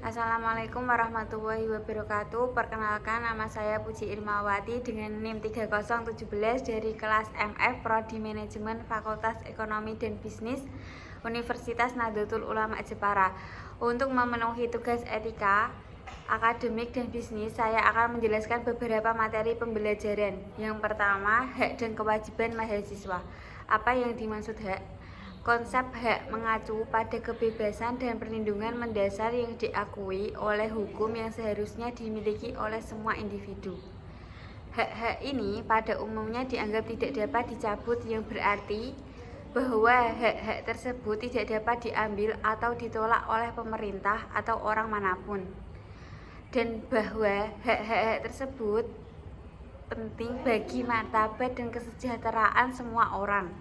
Assalamualaikum warahmatullahi wabarakatuh. Perkenalkan, nama saya Puji Irmawati dengan NIM 3017 dari kelas MF Prodi Manajemen Fakultas Ekonomi dan Bisnis Universitas Nahdlatul Ulama Jepara. Untuk memenuhi tugas etika, akademik dan bisnis, saya akan menjelaskan beberapa materi pembelajaran. Yang pertama, hak dan kewajiban mahasiswa. Apa yang dimaksud hak? Konsep hak mengacu pada kebebasan dan perlindungan mendasar yang diakui oleh hukum yang seharusnya dimiliki oleh semua individu. Hak-hak ini pada umumnya dianggap tidak dapat dicabut, yang berarti bahwa hak-hak tersebut tidak dapat diambil atau ditolak oleh pemerintah atau orang manapun. Dan bahwa hak-hak tersebut penting bagi martabat dan kesejahteraan semua orang.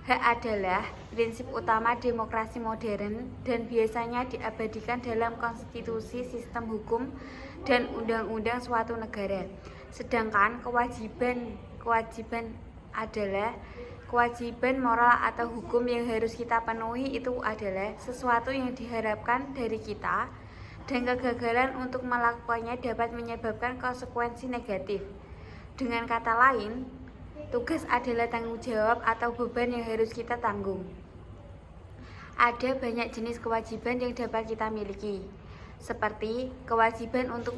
Hak adalah prinsip utama demokrasi modern dan biasanya diabadikan dalam konstitusi, sistem hukum, dan undang-undang suatu negara. Sedangkan kewajiban adalah kewajiban moral atau hukum yang harus kita penuhi. Itu adalah sesuatu yang diharapkan dari kita dan kegagalan untuk melakukannya dapat menyebabkan konsekuensi negatif. Dengan kata lain, tugas adalah tanggung jawab atau beban yang harus kita tanggung. Ada banyak jenis kewajiban yang dapat kita miliki, seperti kewajiban untuk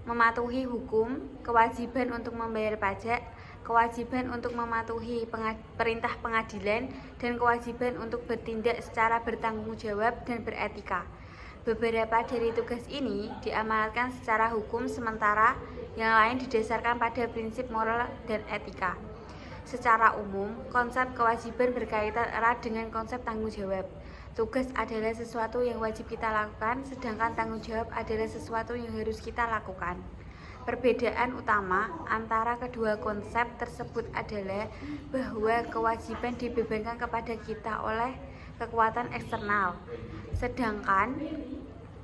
mematuhi hukum, kewajiban untuk membayar pajak, kewajiban untuk mematuhi perintah pengadilan, dan kewajiban untuk bertindak secara bertanggung jawab dan beretika. Beberapa dari tugas ini diamalkan secara hukum, sementara yang lain didasarkan pada prinsip moral dan etika. Secara umum, konsep kewajiban berkaitan erat dengan konsep tanggung jawab. Tugas adalah sesuatu yang wajib kita lakukan, sedangkan tanggung jawab adalah sesuatu yang harus kita lakukan. Perbedaan utama antara kedua konsep tersebut adalah bahwa kewajiban dibebankan kepada kita oleh kekuatan eksternal, sedangkan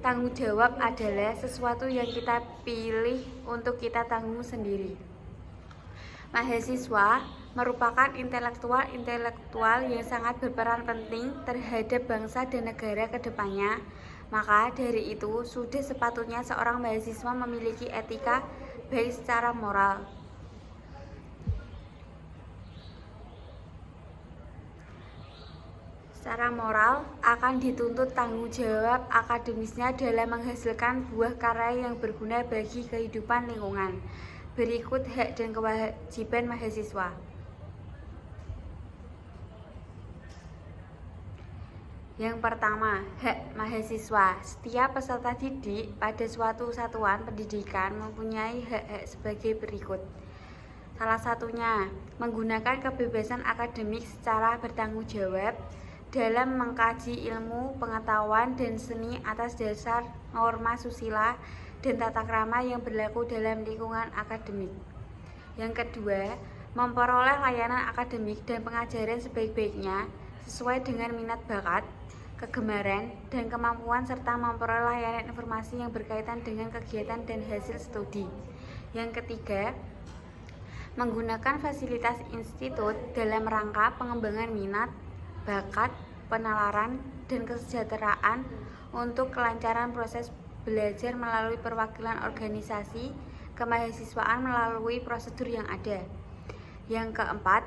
tanggung jawab adalah sesuatu yang kita pilih untuk kita tanggung sendiri. Mahasiswa merupakan intelektual yang sangat berperan penting terhadap bangsa dan negara ke depannya. Maka dari itu, sudah sepatutnya seorang mahasiswa memiliki etika baik secara moral. Secara moral akan dituntut tanggung jawab akademisnya dalam menghasilkan buah karya yang berguna bagi kehidupan lingkungan. Berikut hak dan kewajiban mahasiswa. Yang pertama, hak mahasiswa. Setiap peserta didik pada suatu satuan pendidikan mempunyai hak-hak sebagai berikut. Salah satunya, menggunakan kebebasan akademik secara bertanggung jawab dalam mengkaji ilmu, pengetahuan, dan seni atas dasar norma susila dan tata krama yang berlaku dalam lingkungan akademik. Yang kedua, memperoleh layanan akademik dan pengajaran sebaik-baiknya sesuai dengan minat bakat, kegemaran, dan kemampuan, serta memperoleh layanan informasi yang berkaitan dengan kegiatan dan hasil studi. Yang ketiga, menggunakan fasilitas institut dalam rangka pengembangan minat, bakat, penalaran, dan kesejahteraan untuk kelancaran proses belajar melalui perwakilan organisasi kemahasiswaan melalui prosedur yang ada. Yang keempat,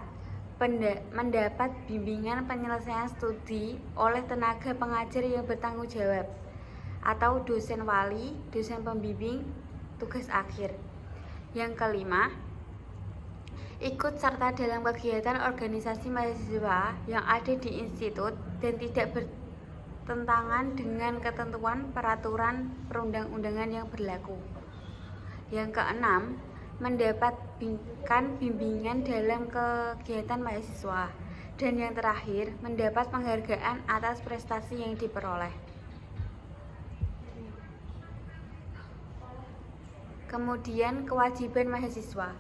mendapat bimbingan penyelesaian studi oleh tenaga pengajar yang bertanggung jawab atau dosen wali, dosen pembimbing, tugas akhir. Yang kelima, ikut serta dalam kegiatan organisasi mahasiswa yang ada di institut dan tidak bertentangan dengan ketentuan peraturan perundang-undangan yang berlaku. Yang keenam, mendapatkan bimbingan dalam kegiatan mahasiswa. Dan yang terakhir, mendapat penghargaan atas prestasi yang diperoleh. Kemudian kewajiban mahasiswa.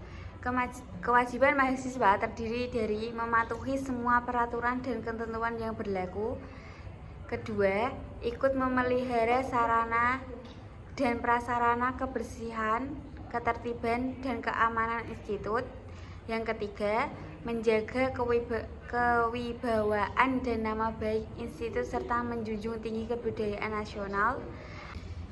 Kewajiban mahasiswa terdiri dari mematuhi semua peraturan dan ketentuan yang berlaku. Kedua, ikut memelihara sarana dan prasarana kebersihan, ketertiban, dan keamanan institut. Yang ketiga, menjaga kewibawaan dan nama baik institut serta menjunjung tinggi kebudayaan nasional.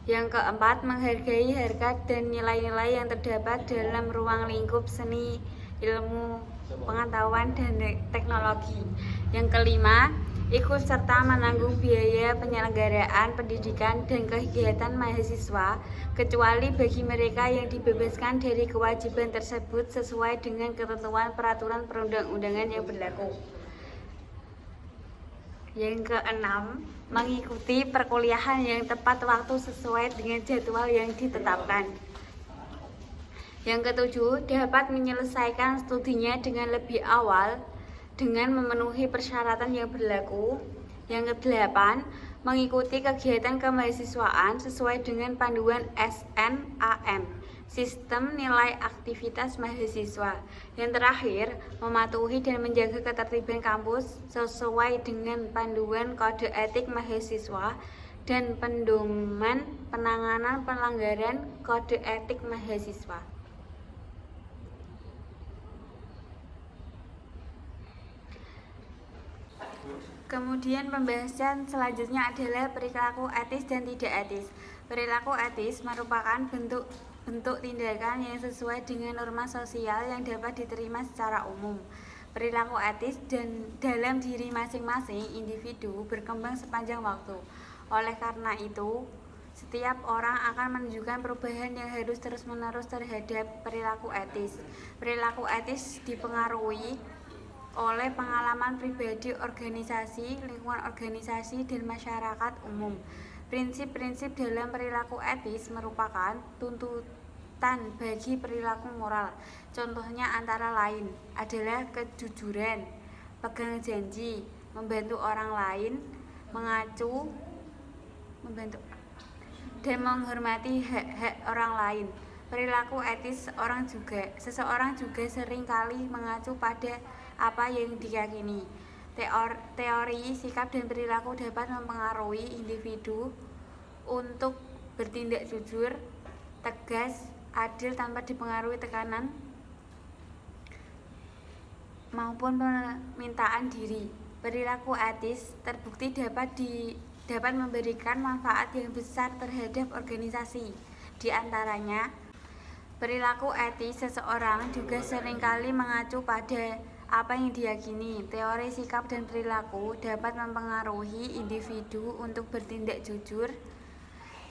Yang keempat, menghargai harga dan nilai-nilai yang terdapat dalam ruang lingkup seni, ilmu, pengetahuan, dan teknologi. Yang kelima, ikut serta menanggung biaya penyelenggaraan pendidikan dan kegiatan mahasiswa, kecuali bagi mereka yang dibebaskan dari kewajiban tersebut sesuai dengan ketentuan peraturan perundang-undangan yang berlaku. Yang keenam, mengikuti perkuliahan yang tepat waktu sesuai dengan jadwal yang ditetapkan. Yang ketujuh, dapat menyelesaikan studinya dengan lebih awal dengan memenuhi persyaratan yang berlaku. Yang kedelapan, mengikuti kegiatan kemahasiswaan sesuai dengan panduan SNAM, Sistem Nilai Aktivitas Mahasiswa. Yang terakhir, mematuhi dan menjaga ketertiban kampus sesuai dengan panduan Kode Etik Mahasiswa dan Pedoman Penanganan Pelanggaran Kode Etik Mahasiswa. Kemudian pembahasan selanjutnya adalah perilaku etis dan tidak etis. Perilaku etis merupakan bentuk tindakan yang sesuai dengan norma sosial yang dapat diterima secara umum. Perilaku etis dan dalam diri masing-masing individu berkembang sepanjang waktu. Oleh karena itu, setiap orang akan menunjukkan perubahan yang harus terus-menerus terhadap perilaku etis. Perilaku etis dipengaruhi oleh pengalaman pribadi, organisasi, lingkungan organisasi, dan masyarakat umum. Prinsip-prinsip dalam perilaku etis merupakan tuntutan bagi perilaku moral. Contohnya antara lain adalah kejujuran, pegang janji, membantu orang lain, dan menghormati hak-hak orang lain. Perilaku etis seseorang juga sering kali mengacu pada apa yang diyakini. Teori, sikap, dan perilaku dapat mempengaruhi individu untuk bertindak jujur, tegas, adil tanpa dipengaruhi tekanan maupun permintaan diri. Perilaku etis terbukti dapat memberikan manfaat yang besar terhadap organisasi. Di antaranya, perilaku etis seseorang juga seringkali mengacu pada apa yang diyakini. Teori, sikap, dan perilaku dapat mempengaruhi individu untuk bertindak jujur,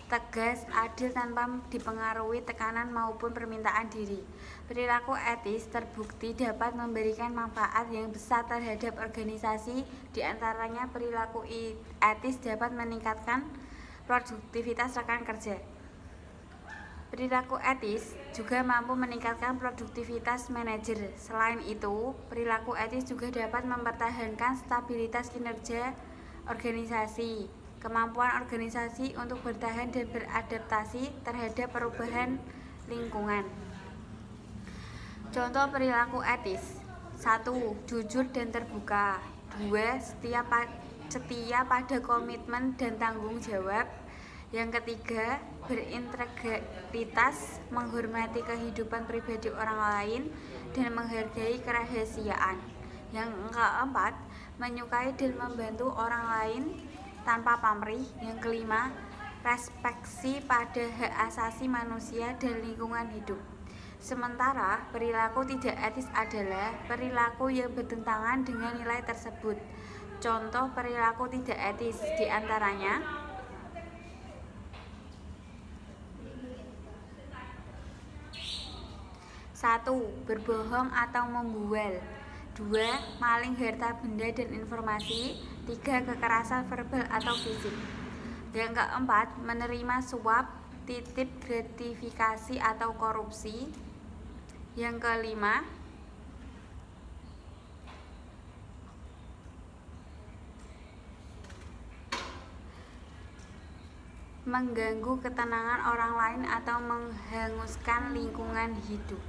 tegas, adil tanpa dipengaruhi tekanan maupun permintaan diri. Perilaku etis terbukti dapat memberikan manfaat yang besar terhadap organisasi. Di antaranya, perilaku etis dapat meningkatkan produktivitas rekan kerja. Perilaku etis juga mampu meningkatkan produktivitas manajer. Selain itu, perilaku etis juga dapat mempertahankan stabilitas kinerja organisasi, kemampuan organisasi untuk bertahan dan beradaptasi terhadap perubahan lingkungan. Contoh perilaku etis: 1. Jujur dan terbuka. 2. Setia pada komitmen dan tanggung jawab. Yang ketiga, berintegritas, menghormati kehidupan pribadi orang lain, dan menghargai kerahasiaan. Yang keempat, menyukai dan membantu orang lain tanpa pamrih. Yang kelima, respeksi pada hak asasi manusia dan lingkungan hidup. Sementara perilaku tidak etis adalah perilaku yang bertentangan dengan nilai tersebut. Contoh perilaku tidak etis diantaranya: 1. Berbohong atau membual. 2. Maling harta benda dan informasi. 3. Kekerasan verbal atau fisik. Yang keempat, menerima suap, titip gratifikasi atau korupsi. Yang kelima, mengganggu ketenangan orang lain atau menghanguskan lingkungan hidup.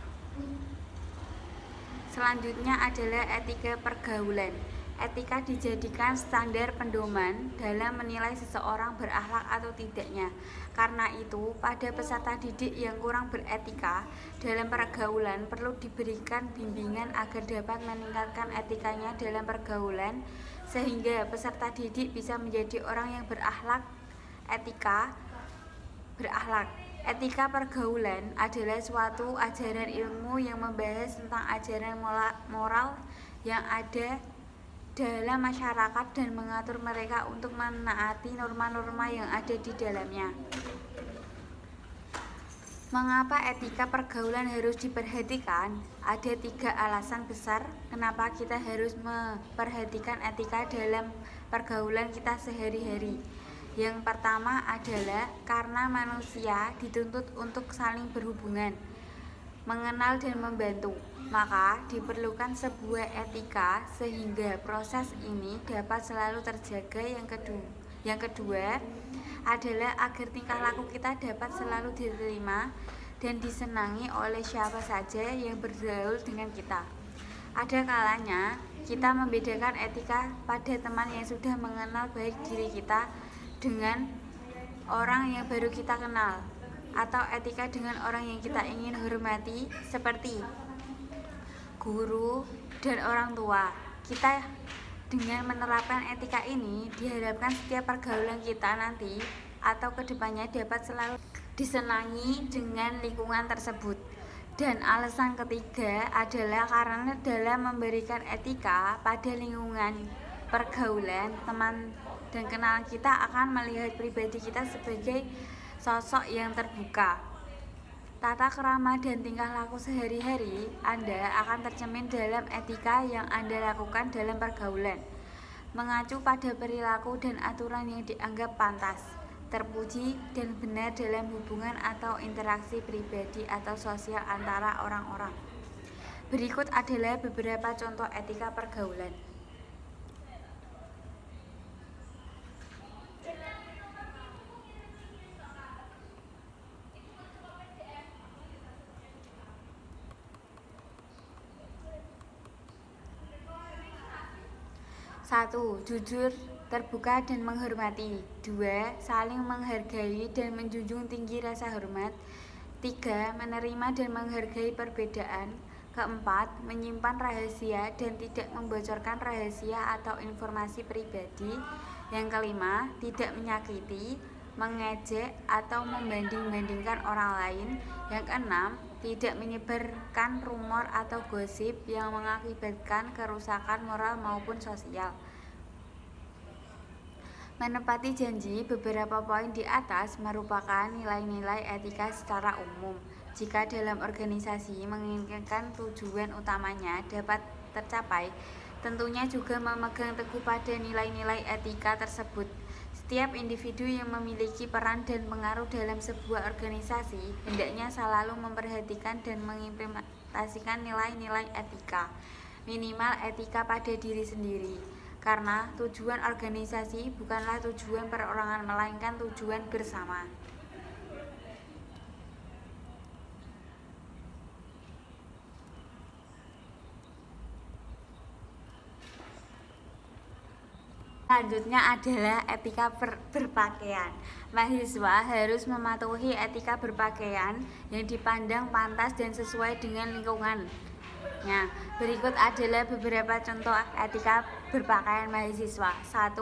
Selanjutnya adalah etika pergaulan. Etika dijadikan standar pedoman dalam menilai seseorang berakhlak atau tidaknya. Karena itu, pada peserta didik yang kurang beretika dalam pergaulan perlu diberikan bimbingan agar dapat meningkatkan etikanya dalam pergaulan, sehingga peserta didik bisa menjadi orang yang berakhlak, etika, berakhlak. Etika pergaulan adalah suatu ajaran ilmu yang membahas tentang ajaran moral yang ada dalam masyarakat dan mengatur mereka untuk menaati norma-norma yang ada di dalamnya. Mengapa etika pergaulan harus diperhatikan? Ada 3 alasan besar kenapa kita harus memperhatikan etika dalam pergaulan kita sehari-hari. Yang pertama adalah karena manusia dituntut untuk saling berhubungan, mengenal dan membantu. Maka diperlukan sebuah etika sehingga proses ini dapat selalu terjaga. Yang kedua adalah agar tingkah laku kita dapat selalu diterima dan disenangi oleh siapa saja yang bergaul dengan kita. Ada kalanya kita membedakan etika pada teman yang sudah mengenal baik diri kita dengan orang yang baru kita kenal, atau etika dengan orang yang kita ingin hormati seperti guru dan orang tua kita. Dengan menerapkan etika ini, diharapkan setiap pergaulan kita nanti atau kedepannya dapat selalu disenangi dengan lingkungan tersebut. Dan alasan ketiga adalah karena dalam memberikan etika pada lingkungan pergaulan, teman dan kenalan kita akan melihat pribadi kita sebagai sosok yang terbuka. Tata krama dan tingkah laku sehari-hari Anda akan tercermin dalam etika yang Anda lakukan dalam pergaulan, mengacu pada perilaku dan aturan yang dianggap pantas, terpuji dan benar dalam hubungan atau interaksi pribadi atau sosial antara orang-orang. Berikut adalah beberapa contoh etika pergaulan. 1. Jujur, terbuka dan menghormati. 2. Saling menghargai dan menjunjung tinggi rasa hormat. 3. Menerima dan menghargai perbedaan. 4. Menyimpan rahasia dan tidak membocorkan rahasia atau informasi pribadi. Yang kelima, tidak menyakiti, mengejek atau membanding-bandingkan orang lain. Yang keenam, tidak menyebarkan rumor atau gosip yang mengakibatkan kerusakan moral maupun sosial. Menepati janji. Beberapa poin di atas merupakan nilai-nilai etika secara umum. Jika dalam organisasi menginginkan tujuan utamanya dapat tercapai, tentunya juga memegang teguh pada nilai-nilai etika tersebut. Setiap individu yang memiliki peran dan pengaruh dalam sebuah organisasi hendaknya selalu memperhatikan dan mengimplementasikan nilai-nilai etika, minimal etika pada diri sendiri. Karena tujuan organisasi bukanlah tujuan perorangan, melainkan tujuan bersama. Selanjutnya adalah etika berpakaian. Mahasiswa harus mematuhi etika berpakaian yang dipandang pantas dan sesuai dengan lingkungan. Berikut adalah beberapa contoh etika berpakaian mahasiswa. 1.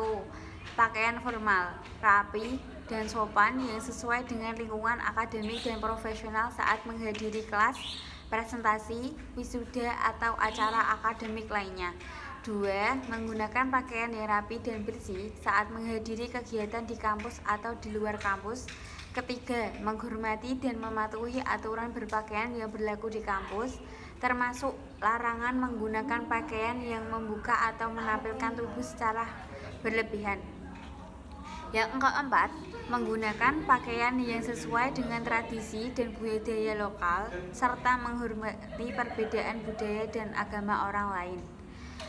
Pakaian formal, rapi dan sopan yang sesuai dengan lingkungan akademik dan profesional saat menghadiri kelas, presentasi, wisuda atau acara akademik lainnya. 2. Menggunakan pakaian yang rapi dan bersih saat menghadiri kegiatan di kampus atau di luar kampus. 3. Menghormati dan mematuhi aturan berpakaian yang berlaku di kampus, termasuk larangan menggunakan pakaian yang membuka atau menampilkan tubuh secara berlebihan. Yang keempat, menggunakan pakaian yang sesuai dengan tradisi dan budaya lokal, serta menghormati perbedaan budaya dan agama orang lain.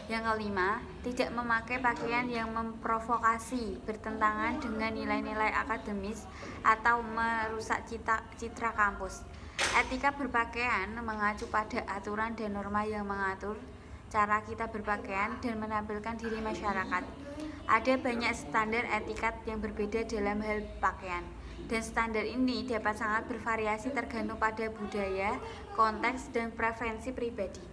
Yang kelima, tidak memakai pakaian yang memprovokasi, bertentangan dengan nilai-nilai akademis, atau merusak citra kampus. Etika berpakaian mengacu pada aturan dan norma yang mengatur cara kita berpakaian dan menampilkan diri masyarakat. Ada banyak standar etikat yang berbeda dalam hal pakaian, dan standar ini dapat sangat bervariasi tergantung pada budaya, konteks, dan preferensi pribadi.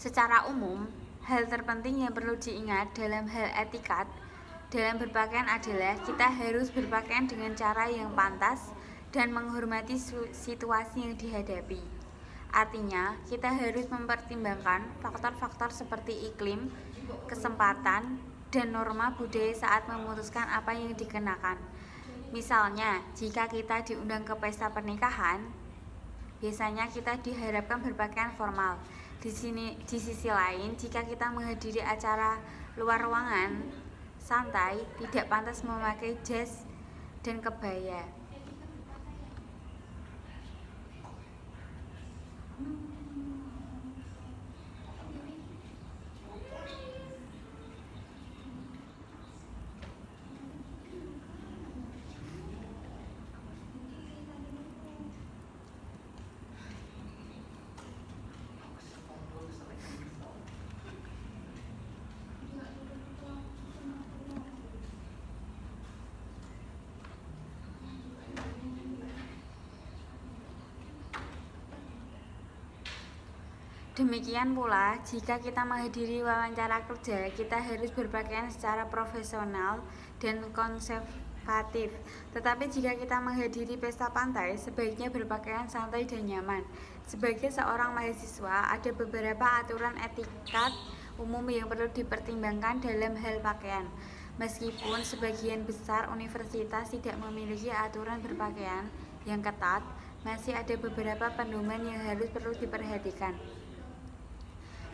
Secara umum, hal terpenting yang perlu diingat dalam hal etikat dalam berpakaian adalah kita harus berpakaian dengan cara yang pantas dan menghormati situasi yang dihadapi. Artinya, kita harus mempertimbangkan faktor-faktor seperti iklim, kesempatan, dan norma budaya saat memutuskan apa yang dikenakan. Misalnya, jika kita diundang ke pesta pernikahan, biasanya kita diharapkan berpakaian formal. Di sisi lain, jika kita menghadiri acara luar ruangan santai, tidak pantas memakai jas dan kebaya. Demikian pula, jika kita menghadiri wawancara kerja, kita harus berpakaian secara profesional dan konservatif. Tetapi jika kita menghadiri pesta pantai, sebaiknya berpakaian santai dan nyaman. Sebagai seorang mahasiswa, ada beberapa aturan etikat umum yang perlu dipertimbangkan dalam hal pakaian. Meskipun sebagian besar universitas tidak memiliki aturan berpakaian yang ketat, masih ada beberapa pedoman yang perlu diperhatikan.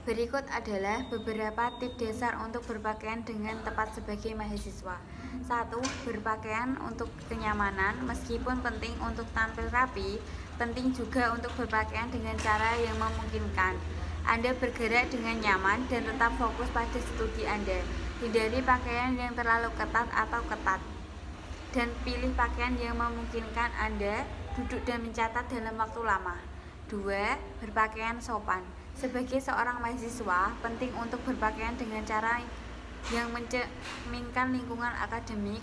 Berikut adalah beberapa tips dasar untuk berpakaian dengan tepat sebagai mahasiswa. 1. Berpakaian untuk kenyamanan. Meskipun penting untuk tampil rapi, penting juga untuk berpakaian dengan cara yang memungkinkan Anda bergerak dengan nyaman dan tetap fokus pada studi Anda. Hindari pakaian yang terlalu ketat atau ketat, dan pilih pakaian yang memungkinkan Anda duduk dan mencatat dalam waktu lama. 2. Berpakaian sopan. Sebagai seorang mahasiswa, penting untuk berpakaian dengan cara yang mencerminkan lingkungan akademik.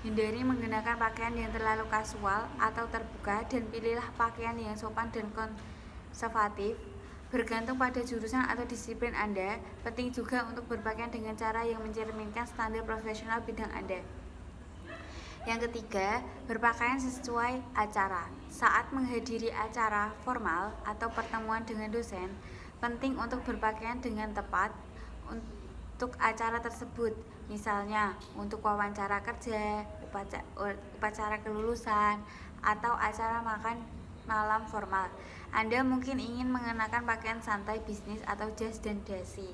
Hindari menggunakan pakaian yang terlalu kasual atau terbuka, dan pilihlah pakaian yang sopan dan konservatif. Bergantung pada jurusan atau disiplin Anda, penting juga untuk berpakaian dengan cara yang mencerminkan standar profesional bidang Anda. Yang ketiga, berpakaian sesuai acara. Saat menghadiri acara formal atau pertemuan dengan dosen, penting untuk berpakaian dengan tepat untuk acara tersebut. Misalnya, untuk wawancara kerja, upacara kelulusan, atau acara makan malam formal. Anda mungkin ingin mengenakan pakaian santai bisnis atau jas dan dasi.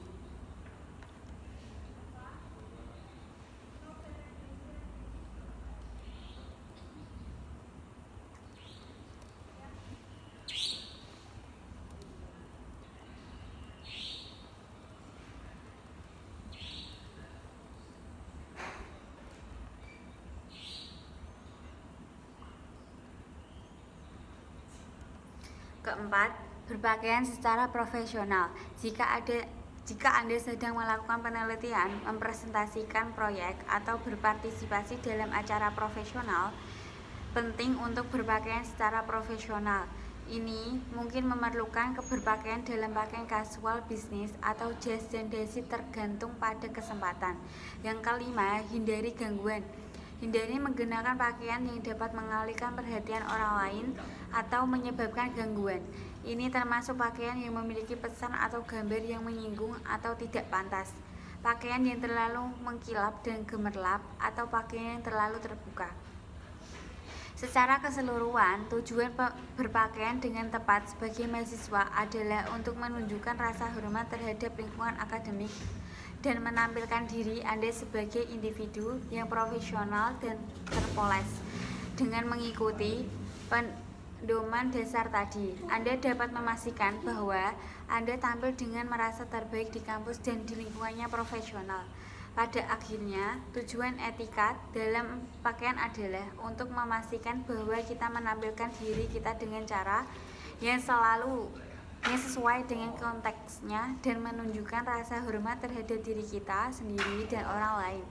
Keempat, berpakaian secara profesional. Jika Anda sedang melakukan penelitian, mempresentasikan proyek, atau berpartisipasi dalam acara profesional, penting untuk berpakaian secara profesional. Ini mungkin memerlukan berpakaian dalam pakaian kasual bisnis atau jas dan dasi tergantung pada kesempatan. Yang kelima, hindari gangguan. Hindari menggunakan pakaian yang dapat mengalihkan perhatian orang lain atau menyebabkan gangguan. Ini termasuk pakaian yang memiliki pesan atau gambar yang menyinggung atau tidak pantas, pakaian yang terlalu mengkilap dan gemerlap, atau pakaian yang terlalu terbuka. Secara keseluruhan, tujuan berpakaian dengan tepat sebagai mahasiswa adalah untuk menunjukkan rasa hormat terhadap lingkungan akademik dan menampilkan diri Anda sebagai individu yang profesional dan terpoles. Dengan mengikuti pedoman dasar tadi, Anda dapat memastikan bahwa Anda tampil dengan merasa terbaik di kampus dan di lingkungannya profesional. Pada akhirnya, tujuan etikat dalam pakaian adalah untuk memastikan bahwa kita menampilkan diri kita dengan cara yang sesuai dengan konteksnya dan menunjukkan rasa hormat terhadap diri kita sendiri dan orang lain.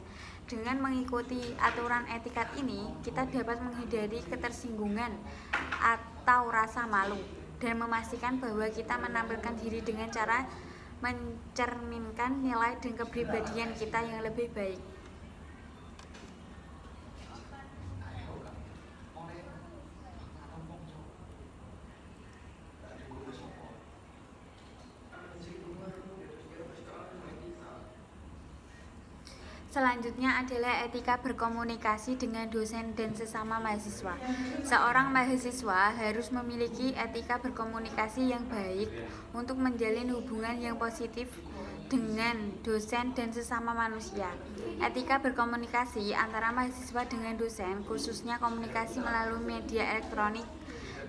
Dengan mengikuti aturan etikat ini, kita dapat menghindari ketersinggungan atau rasa malu dan memastikan bahwa kita menampilkan diri dengan cara mencerminkan nilai dan kepribadian kita yang lebih baik. Selanjutnya adalah etika berkomunikasi dengan dosen dan sesama mahasiswa. Seorang mahasiswa harus memiliki etika berkomunikasi yang baik untuk menjalin hubungan yang positif dengan dosen dan sesama manusia. Etika berkomunikasi antara mahasiswa dengan dosen, khususnya komunikasi melalui media elektronik,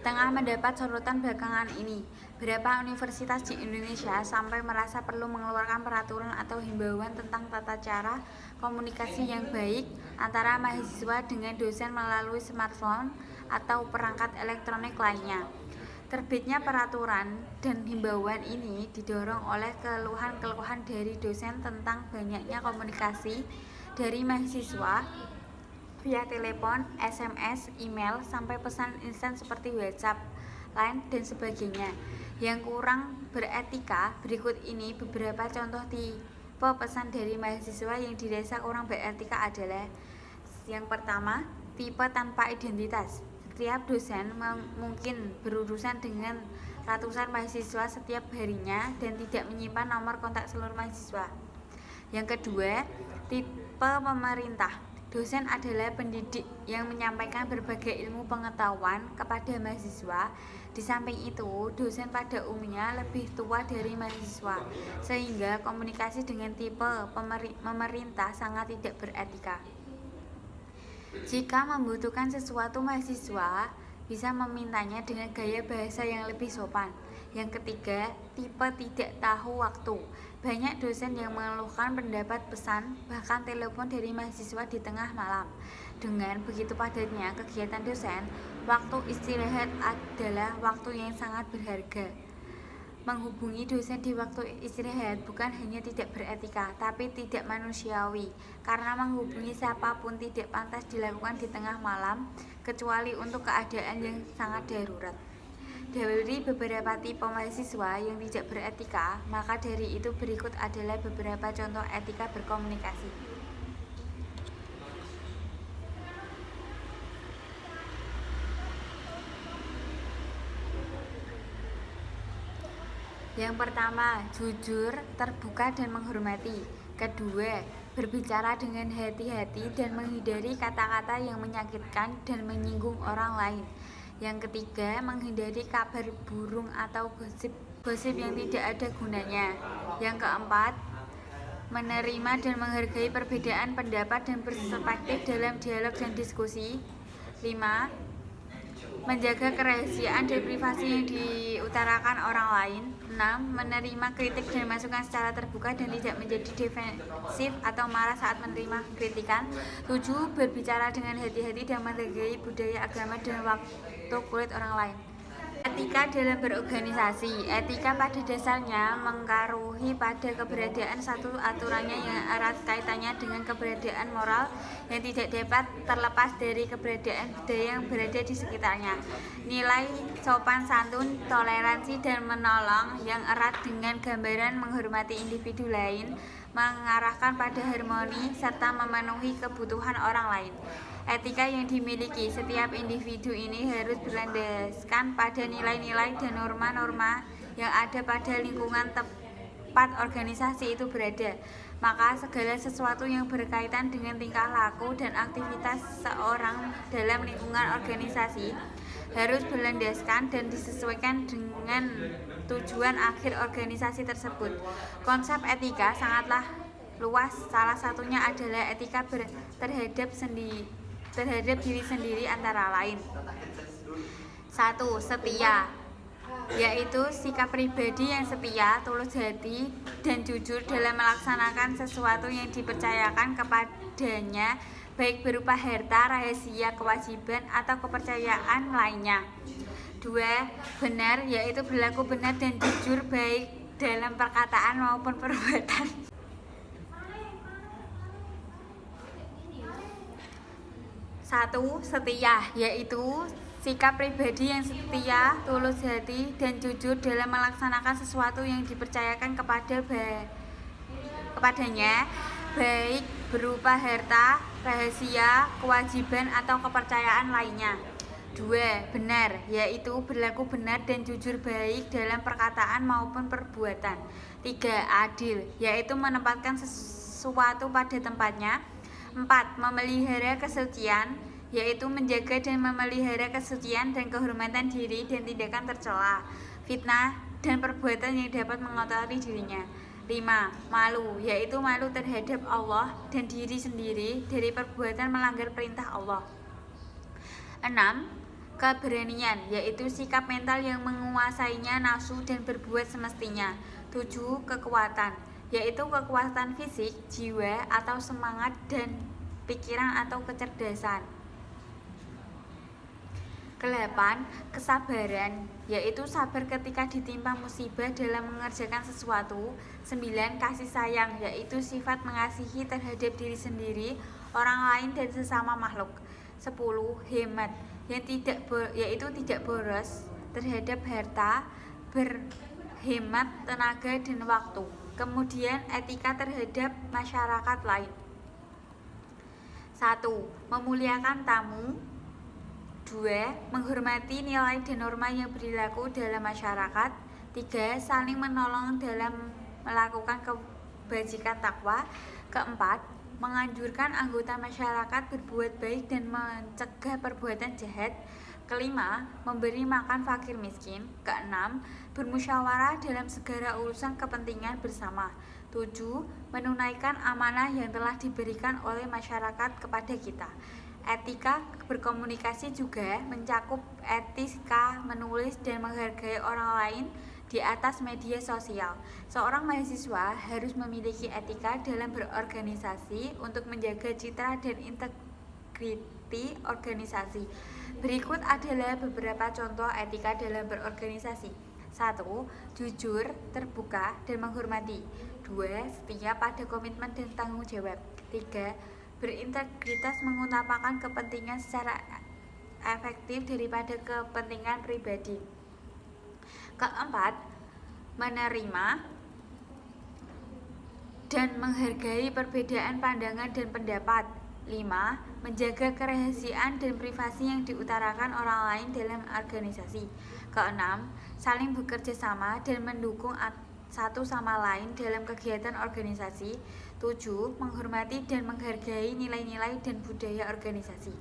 tengah mendapat sorotan belakangan ini. Beberapa universitas di Indonesia sampai merasa perlu mengeluarkan peraturan atau himbauan tentang tata cara komunikasi yang baik antara mahasiswa dengan dosen melalui smartphone atau perangkat elektronik lainnya. Terbitnya peraturan dan himbauan ini didorong oleh keluhan-keluhan dari dosen tentang banyaknya komunikasi dari mahasiswa via telepon, SMS, email, sampai pesan instan seperti WhatsApp, Line, dan sebagainya yang kurang beretika. Berikut ini beberapa contoh tipe pesan dari mahasiswa yang dirasa kurang beretika adalah: yang pertama, tipe tanpa identitas. Setiap dosen mungkin berurusan dengan ratusan mahasiswa setiap harinya dan tidak menyimpan nomor kontak seluruh mahasiswa. Yang kedua, tipe pemerintah. Dosen adalah pendidik yang menyampaikan berbagai ilmu pengetahuan kepada mahasiswa. Di samping itu, dosen pada umumnya lebih tua dari mahasiswa, sehingga komunikasi dengan tipe pemerintah sangat tidak beretika. Jika membutuhkan sesuatu, mahasiswa bisa memintanya dengan gaya bahasa yang lebih sopan. Yang ketiga, tipe tidak tahu waktu. Banyak dosen yang mengeluhkan pendapat pesan, bahkan telepon dari mahasiswa di tengah malam. Dengan begitu padatnya kegiatan dosen, waktu istirahat adalah waktu yang sangat berharga. Menghubungi dosen di waktu istirahat bukan hanya tidak beretika, tapi tidak manusiawi, karena menghubungi siapapun tidak pantas dilakukan di tengah malam, kecuali untuk keadaan yang sangat darurat. Dari beberapa tipe mahasiswa yang tidak beretika, maka dari itu berikut adalah beberapa contoh etika berkomunikasi. Yang pertama, jujur, terbuka, dan menghormati. Kedua, berbicara dengan hati-hati dan menghindari kata-kata yang menyakitkan dan menyinggung orang lain. Yang ketiga, menghindari kabar burung atau gosip yang tidak ada gunanya. Yang keempat, menerima dan menghargai perbedaan pendapat dan perspektif dalam dialog dan diskusi. 5. Menjaga kerahasiaan dan privasi yang diutarakan orang lain. 6. Menerima kritik dan masukan secara terbuka dan tidak menjadi defensif atau marah saat menerima kritikan. 7. Berbicara dengan hati-hati dan menghargai budaya, agama, dan waktu kulit orang lain. Etika dalam berorganisasi. Etika pada dasarnya mengkaruhi pada keberadaan satu aturannya yang erat kaitannya dengan keberadaan moral yang tidak dapat terlepas dari keberadaan budaya yang berada di sekitarnya. Nilai sopan santun, toleransi, dan menolong yang erat dengan gambaran menghormati individu lain mengarahkan pada harmoni serta memenuhi kebutuhan orang lain. Etika yang dimiliki setiap individu ini harus berlandaskan pada nilai-nilai dan norma-norma yang ada pada lingkungan tempat organisasi itu berada. Maka segala sesuatu yang berkaitan dengan tingkah laku dan aktivitas seorang dalam lingkungan organisasi harus berlandaskan dan disesuaikan dengan tujuan akhir organisasi tersebut. Konsep etika sangatlah luas, salah satunya adalah etika terhadap diri sendiri antara lain. 1. Setia, yaitu sikap pribadi yang setia, tulus hati, dan jujur dalam melaksanakan sesuatu yang dipercayakan kepadanya, baik berupa harta, rahasia, kewajiban, atau kepercayaan lainnya. 2. Benar, yaitu berlaku benar dan jujur baik dalam perkataan maupun perbuatan. 1. Setia, yaitu sikap pribadi yang setia, tulus hati, dan jujur dalam melaksanakan sesuatu yang dipercayakan kepadanya, baik berupa harta, rahasia, kewajiban, atau kepercayaan lainnya. 2. Benar, yaitu berlaku benar dan jujur baik dalam perkataan maupun perbuatan. 3. Adil, yaitu menempatkan sesuatu pada tempatnya. 4. Memelihara kesucian, yaitu menjaga dan memelihara kesucian dan kehormatan diri dan tindakan tercela, fitnah, dan perbuatan yang dapat mengotori dirinya. 5. Malu, yaitu malu terhadap Allah dan diri sendiri dari perbuatan melanggar perintah Allah. 6. Keberanian, yaitu sikap mental yang menguasainya nafsu dan berbuat semestinya. 7. Kekuatan, yaitu kekuatan fisik, jiwa, atau semangat dan pikiran atau kecerdasan. 8. Kesabaran, yaitu sabar ketika ditimpa musibah dalam mengerjakan sesuatu. 9. Kasih sayang, yaitu sifat mengasihi terhadap diri sendiri, orang lain, dan sesama makhluk. 10. Hemat, yaitu tidak boros terhadap harta, berhemat tenaga dan waktu. Kemudian etika terhadap masyarakat lain. 1. Memuliakan tamu. 2. Menghormati nilai dan norma yang berlaku dalam masyarakat. 3. Saling menolong dalam melakukan kebajikan takwa. 4. Menganjurkan anggota masyarakat berbuat baik dan mencegah perbuatan jahat. 5. Memberi makan fakir miskin. 6. Bermusyawarah dalam segala urusan kepentingan bersama. 7. Menunaikan amanah yang telah diberikan oleh masyarakat kepada kita. Etika berkomunikasi juga mencakup etika menulis dan menghargai orang lain di atas media sosial. Seorang mahasiswa harus memiliki etika dalam berorganisasi untuk menjaga citra dan integriti organisasi. Berikut adalah beberapa contoh etika dalam berorganisasi. 1. Jujur, terbuka, dan menghormati. 2. Setia pada komitmen dan tanggung jawab. 3. Berintegritas, mengutamakan kepentingan secara efektif daripada kepentingan pribadi. 4. Menerima dan menghargai perbedaan pandangan dan pendapat. 5. Menjaga kerahasiaan dan privasi yang diutarakan orang lain dalam organisasi. 6. Saling bekerja sama dan mendukung satu sama lain dalam kegiatan organisasi. 7. Menghormati dan menghargai nilai-nilai dan budaya organisasi.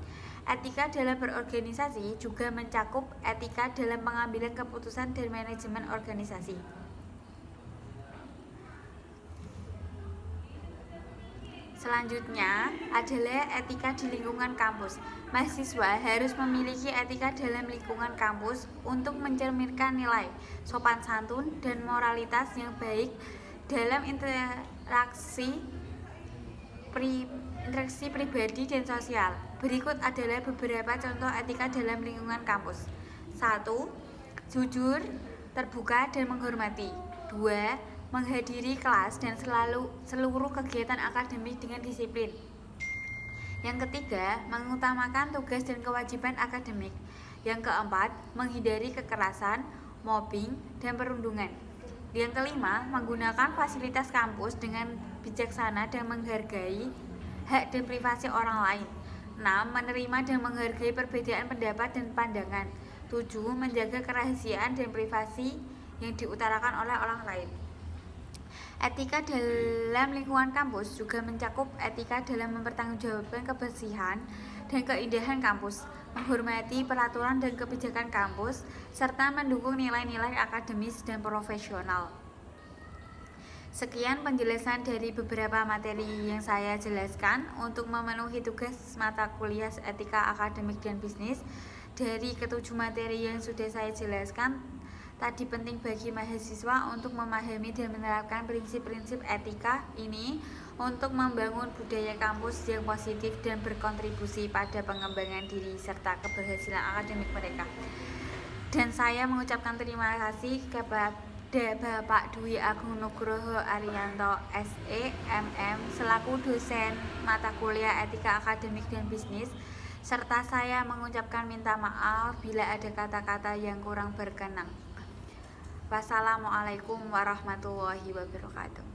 Etika dalam berorganisasi juga mencakup etika dalam pengambilan keputusan dan manajemen organisasi. Selanjutnya adalah etika di lingkungan kampus. Mahasiswa harus memiliki etika dalam lingkungan kampus untuk mencerminkan nilai, sopan santun, dan moralitas yang baik dalam interaksi pribadi dan sosial. Berikut adalah beberapa contoh etika dalam lingkungan kampus. 1. Jujur, terbuka, dan menghormati. 2. Menghadiri kelas dan seluruh kegiatan akademik dengan disiplin. Yang ketiga, mengutamakan tugas dan kewajiban akademik. Yang keempat, menghindari kekerasan, mobbing, dan perundungan. Yang kelima, menggunakan fasilitas kampus dengan bijaksana dan menghargai hak dan privasi orang lain. 6. Menerima dan menghargai perbedaan pendapat dan pandangan. 7. Menjaga kerahasiaan dan privasi yang diutarakan oleh orang lain. Etika dalam lingkungan kampus juga mencakup etika dalam mempertanggungjawabkan kebersihan dan keindahan kampus, menghormati peraturan dan kebijakan kampus, serta mendukung nilai-nilai akademis dan profesional. Sekian penjelasan dari beberapa materi yang saya jelaskan untuk memenuhi tugas mata kuliah etika akademik dan bisnis. Dari ketujuh materi yang sudah saya jelaskan tadi, penting bagi mahasiswa untuk memahami dan menerapkan prinsip-prinsip etika ini untuk membangun budaya kampus yang positif dan berkontribusi pada pengembangan diri serta keberhasilan akademik mereka. Dan saya mengucapkan terima kasih kepada Bapak Dwi Agung Nugroho Arianto SE MM selaku dosen mata kuliah etika akademik dan bisnis, serta saya mengucapkan minta maaf bila ada kata-kata yang kurang berkenan. Wassalamualaikum warahmatullahi wabarakatuh.